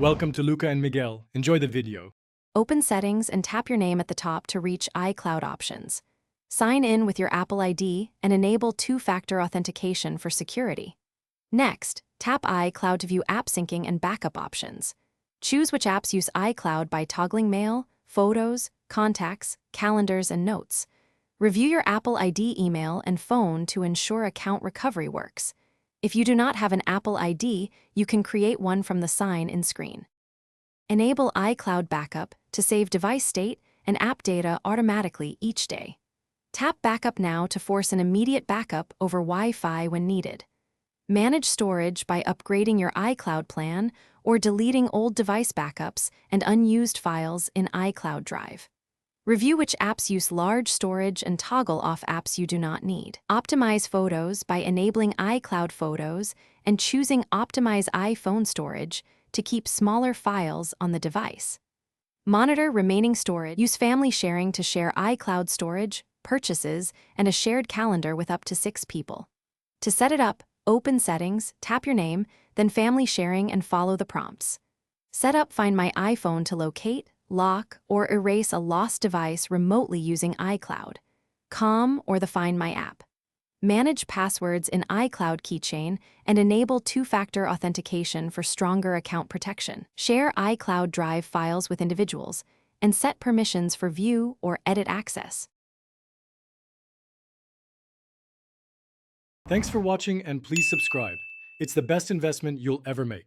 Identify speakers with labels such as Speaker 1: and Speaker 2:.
Speaker 1: Welcome to Luca and Miguel. Enjoy the video.
Speaker 2: Open Settings and tap your name at the top to reach iCloud options. Sign in with your Apple ID and enable two-factor authentication for security. Next, tap iCloud to view app syncing and backup options. Choose which apps use iCloud by toggling Mail, Photos, Contacts, Calendars, and Notes. Review your Apple ID email and phone to ensure account recovery works. If you do not have an Apple ID, you can create one from the sign-in screen. Enable iCloud Backup to save device state and app data automatically each day. Tap Backup Now to force an immediate backup over Wi-Fi when needed. Manage storage by upgrading your iCloud plan or deleting old device backups and unused files in iCloud Drive. Review which apps use large storage and toggle off apps you do not need. Optimize photos by enabling iCloud Photos and choosing Optimize iPhone Storage to keep smaller files on the device. Monitor remaining storage. Use family sharing to share iCloud storage, purchases, and a shared calendar with up to 6 people. To set it up, open Settings, tap your name, then Family Sharing and follow the prompts. Set up Find My iPhone to locate, lock, or erase a lost device remotely using iCloud, Calm, or the Find My app. Manage passwords in iCloud Keychain and enable two-factor authentication for stronger account protection. Share iCloud Drive files with individuals and set permissions for view or edit access.
Speaker 1: Thanks for watching and please subscribe. It's the best investment you'll ever make.